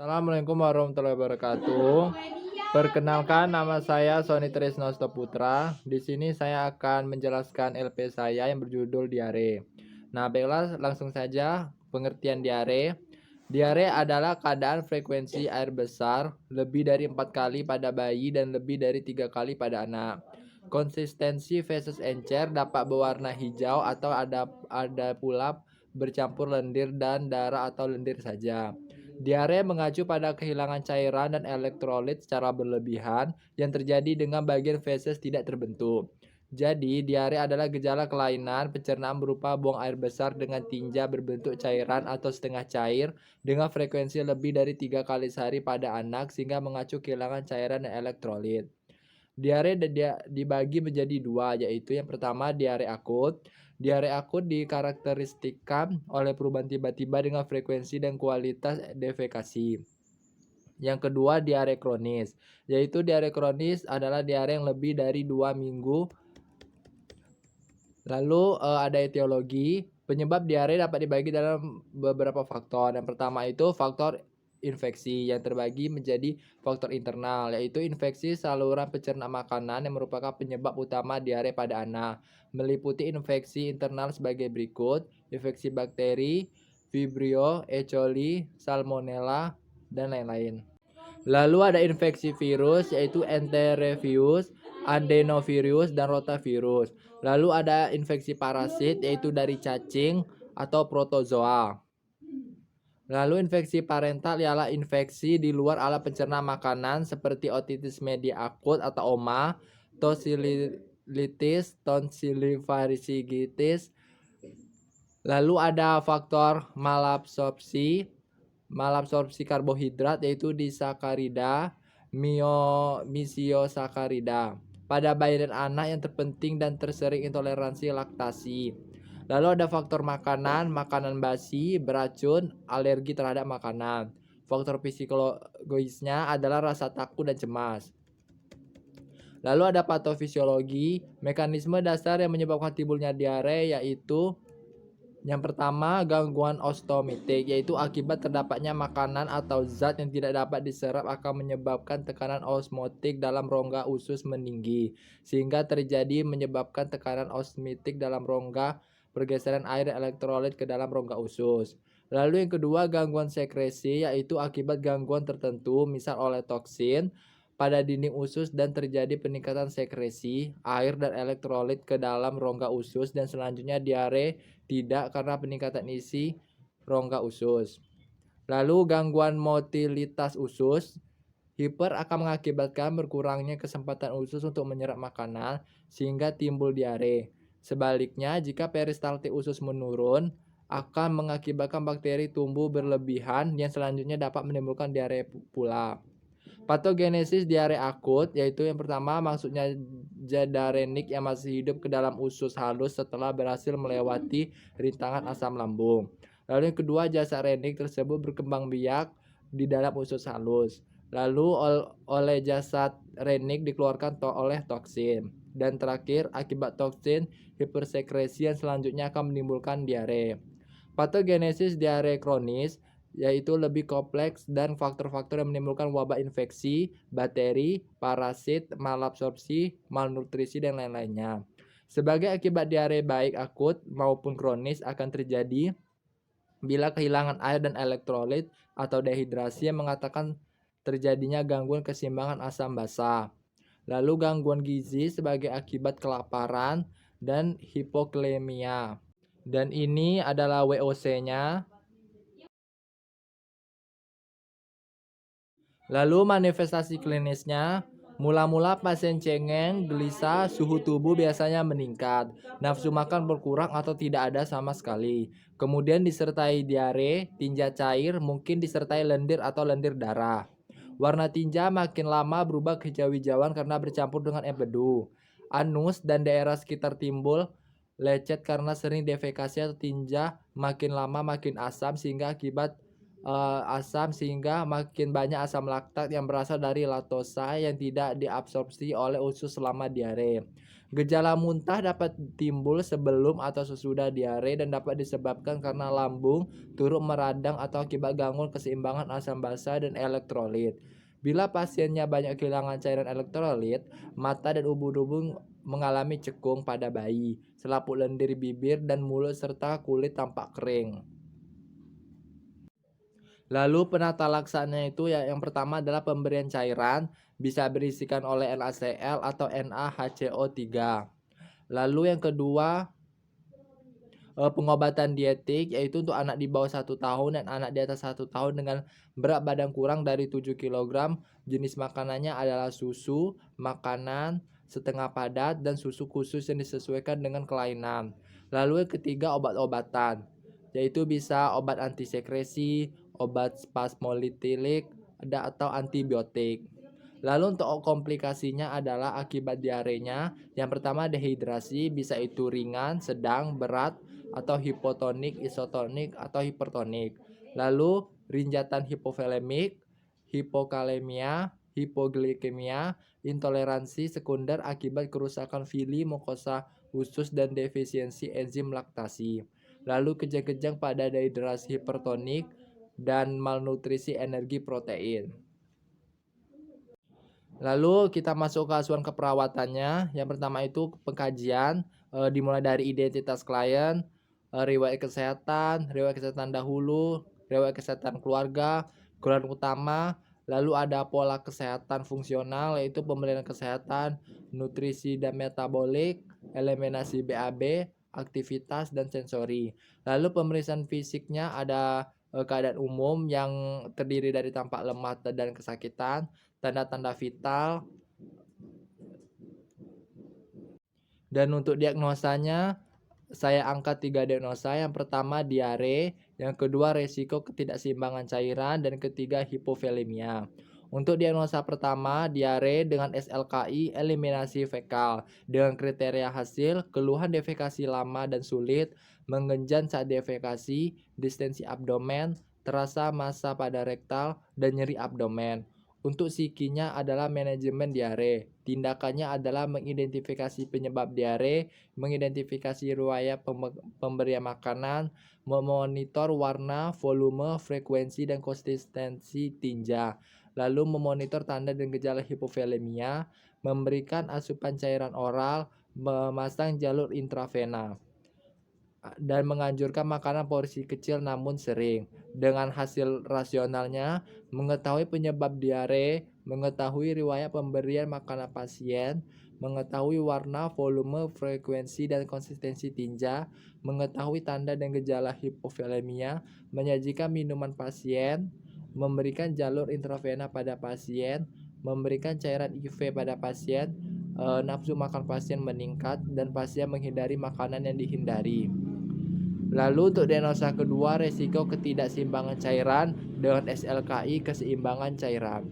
Assalamualaikum warahmatullahi wabarakatuh. Perkenalkan, nama saya Sony Trisnosto Putra. Di sini saya akan menjelaskan LP saya yang berjudul diare. Nah, baiklah langsung saja pengertian diare. Diare adalah keadaan frekuensi air besar lebih dari 4 kali pada bayi dan lebih dari 3 kali pada anak. Konsistensi feses encer dapat berwarna hijau atau ada pula bercampur lendir dan darah atau lendir saja. Diare mengacu pada kehilangan cairan dan elektrolit secara berlebihan yang terjadi dengan bagian feses tidak terbentuk. Jadi, diare adalah gejala kelainan pencernaan berupa buang air besar dengan tinja berbentuk cairan atau setengah cair dengan frekuensi lebih dari 3 kali sehari pada anak sehingga mengacu kehilangan cairan dan elektrolit. Diare dibagi menjadi dua, yaitu yang pertama diare akut. Diare akut dikarakteristikkan oleh perubahan tiba-tiba dengan frekuensi dan kualitas defekasi. Yang kedua diare kronis, yaitu diare kronis adalah diare yang lebih dari 2 minggu. Lalu ada etiologi. Penyebab diare dapat dibagi dalam beberapa faktor. Yang pertama itu faktor infeksi yang terbagi menjadi faktor internal, yaitu infeksi saluran pencerna makanan yang merupakan penyebab utama diare pada anak. Meliputi infeksi internal sebagai berikut: infeksi bakteri, Vibrio, E. coli, Salmonella, dan lain-lain. Lalu ada infeksi virus yaitu enterovirus, adenovirus, dan rotavirus. Lalu ada infeksi parasit yaitu dari cacing atau protozoa. Lalu infeksi parental ialah infeksi di luar alat pencerna makanan seperti otitis media akut atau OMA, tonsillitis, tonsillifaringitis. Lalu ada faktor malabsorpsi, malabsorpsi karbohidrat yaitu disakarida, misiosakarida. Pada bayi dan anak yang terpenting dan tersering intoleransi laktasi. Lalu ada faktor makanan, makanan basi, beracun, alergi terhadap makanan. Faktor psikologisnya adalah rasa takut dan cemas. Lalu ada patofisiologi, mekanisme dasar yang menyebabkan timbulnya diare yaitu yang pertama, gangguan ostomitik, yaitu akibat terdapatnya makanan atau zat yang tidak dapat diserap akan menyebabkan tekanan osmotik dalam rongga usus meninggi, sehingga terjadi menyebabkan tekanan osmotik dalam rongga, pergeseran air dan elektrolit ke dalam rongga usus. Lalu yang kedua, gangguan sekresi, yaitu akibat gangguan tertentu, misal oleh toksin, pada dinding usus dan terjadi peningkatan sekresi, air dan elektrolit ke dalam rongga usus dan selanjutnya diare tidak karena peningkatan isi rongga usus. Lalu gangguan motilitas usus, hiper akan mengakibatkan berkurangnya kesempatan usus untuk menyerap makanan sehingga timbul diare. Sebaliknya, jika peristaltik usus menurun, akan mengakibatkan bakteri tumbuh berlebihan yang selanjutnya dapat menimbulkan diare pula. Patogenesis diare akut, yaitu yang pertama maksudnya jadarenik yang masih hidup ke dalam usus halus setelah berhasil melewati rintangan asam lambung. Lalu yang kedua, jasa renik tersebut berkembang biak di dalam usus halus. Lalu oleh jasad renik dikeluarkan oleh toksin. Dan terakhir, akibat toksin, hipersekresi yang selanjutnya akan menimbulkan diare. Patogenesis diare kronis yaitu lebih kompleks dan faktor-faktor yang menimbulkan wabah infeksi, bakteri, parasit, malabsorpsi, malnutrisi, dan lain-lainnya. Sebagai akibat diare baik akut maupun kronis akan terjadi bila kehilangan air dan elektrolit atau dehidrasi yang mengatakan terjadinya gangguan keseimbangan asam basa. Lalu gangguan gizi sebagai akibat kelaparan dan hipoklemia. Dan ini adalah WOC-nya. Lalu manifestasi klinisnya, mula-mula pasien cengeng, gelisah, suhu tubuh biasanya meningkat, nafsu makan berkurang atau tidak ada sama sekali. Kemudian disertai diare, tinja cair, mungkin disertai lendir atau lendir darah. Warna tinja makin lama berubah kehijau-hijauan karena bercampur dengan empedu. Anus dan daerah sekitar timbul lecet karena sering defekasi atau tinja makin lama makin asam sehingga akibat asam sehingga makin banyak asam laktat yang berasal dari laktosa yang tidak diabsorpsi oleh usus selama diare. Gejala muntah dapat timbul sebelum atau sesudah diare dan dapat disebabkan karena lambung turut meradang atau akibat gangguan keseimbangan asam basa dan elektrolit. Bila pasiennya banyak kehilangan cairan elektrolit, mata dan ubun-ubun mengalami cekung pada bayi, selaput lendir bibir dan mulut serta kulit tampak kering. Lalu penata laksananya itu ya yang pertama adalah pemberian cairan, bisa berisikan oleh NaCl atau NaHCO3. Lalu yang kedua, pengobatan dietik yaitu untuk anak di bawah 1 tahun dan anak di atas 1 tahun dengan berat badan kurang dari 7 kg. Jenis makanannya adalah susu, makanan setengah padat, dan susu khusus yang disesuaikan dengan kelainan. Lalu yang ketiga, obat-obatan, yaitu bisa obat antisekresi, obat spasmolitilik, atau antibiotik. Lalu untuk komplikasinya adalah akibat diarenya, yang pertama dehidrasi, bisa itu ringan, sedang, berat, atau hipotonik, isotonik, atau hipertonik. Lalu rinjatan hipovolemik, hipokalemia, hipoglikemia, intoleransi sekunder akibat kerusakan fili, mukosa usus, dan defisiensi enzim laktasi. Lalu kejang-kejang pada dehidrasi hipertonik dan malnutrisi energi protein. Lalu kita masuk ke asuhan keperawatannya. Yang pertama itu pengkajian, dimulai dari identitas klien, riwayat kesehatan dahulu, riwayat kesehatan keluarga, keluhan utama, lalu ada pola kesehatan fungsional yaitu pemberian kesehatan, nutrisi dan metabolik, eliminasi BAB, aktivitas dan sensori. Lalu pemeriksaan fisiknya ada keadaan umum yang terdiri dari tampak lemah dan kesakitan, tanda-tanda vital, dan untuk diagnosanya saya angkat 3 diagnosa. Yang pertama diare, yang kedua resiko ketidakseimbangan cairan, dan ketiga hipovolemia. Untuk diagnosa pertama, diare dengan SLKI, eliminasi fekal. Dengan kriteria hasil, keluhan defekasi lama dan sulit, mengenjan saat defekasi, distensi abdomen, terasa massa pada rektal, dan nyeri abdomen. Untuk psikinya adalah manajemen diare. Tindakannya adalah mengidentifikasi penyebab diare, mengidentifikasi riwayat pemberian makanan, memonitor warna, volume, frekuensi, dan konsistensi tinja. Lalu memonitor tanda dan gejala hipovolemia, memberikan asupan cairan oral, memasang jalur intravena, dan menganjurkan makanan porsi kecil namun sering. Dengan hasil rasionalnya, mengetahui penyebab diare, mengetahui riwayat pemberian makanan pasien, mengetahui warna, volume, frekuensi, dan konsistensi tinja, mengetahui tanda dan gejala hipovolemia, menyajikan minuman pasien, memberikan jalur intravena pada pasien, memberikan cairan IV pada pasien, nafsu makan pasien meningkat, dan pasien menghindari makanan yang dihindari. Lalu untuk diagnosa kedua, resiko ketidakseimbangan cairan dengan SLKI, keseimbangan cairan.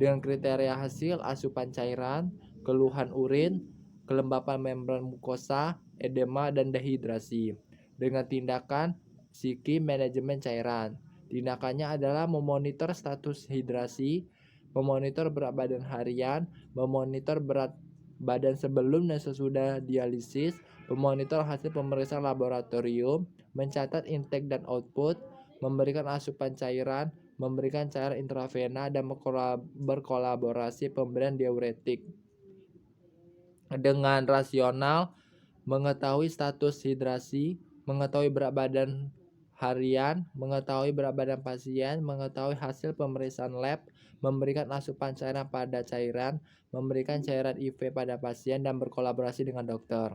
Dengan kriteria hasil asupan cairan, keluhan urin, kelembapan membran mukosa, edema, dan dehidrasi. Dengan tindakan psiki manajemen cairan. Tindakannya adalah memonitor status hidrasi, memonitor berat badan harian, memonitor berat badan sebelum dan sesudah dialisis, memonitor hasil pemeriksaan laboratorium, mencatat intake dan output, memberikan asupan cairan, memberikan cairan intravena, dan berkolaborasi pemberian diuretik. Dengan rasional, mengetahui status hidrasi, mengetahui berat badan harian, mengetahui berat badan pasien, mengetahui hasil pemeriksaan lab, memberikan asupan cairan pada cairan, memberikan cairan IV pada pasien, dan berkolaborasi dengan dokter.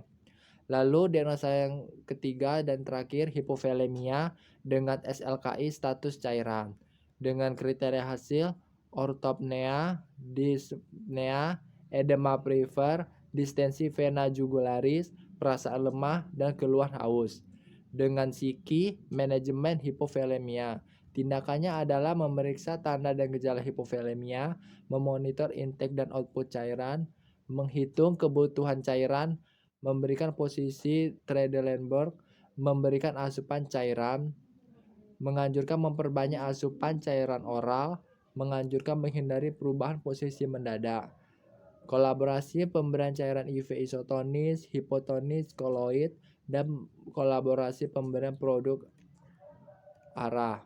Lalu diagnosa yang ketiga dan terakhir, hipovolemia dengan SLKI status cairan. Dengan kriteria hasil, ortopnea, dyspnea, edema perifer, distensi vena jugularis, perasaan lemah, dan keluhan haus. Dengan psiki, manajemen hipovolemia. Tindakannya adalah memeriksa tanda dan gejala hipovolemia, memonitor intake dan output cairan, menghitung kebutuhan cairan, memberikan posisi Trendelenburg, memberikan asupan cairan, menganjurkan memperbanyak asupan cairan oral, menganjurkan menghindari perubahan posisi mendadak. Kolaborasi pemberian cairan IV isotonis, hipotonis, koloid, dan kolaborasi pemberian produk arah.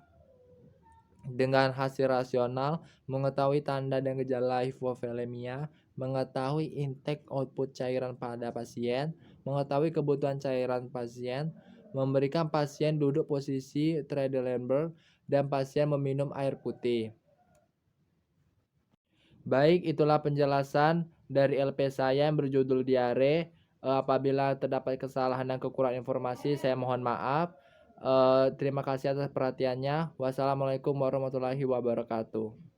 Dengan hasil rasional, mengetahui tanda dan gejala hipovolemia, mengetahui intake output cairan pada pasien, mengetahui kebutuhan cairan pasien, memberikan pasien duduk posisi Trendelenburg, dan pasien meminum air putih. Baik, itulah penjelasan dari LP saya yang berjudul diare. Apabila terdapat kesalahan dan kekurangan informasi, saya mohon maaf. Terima kasih atas perhatiannya. Wassalamualaikum warahmatullahi wabarakatuh.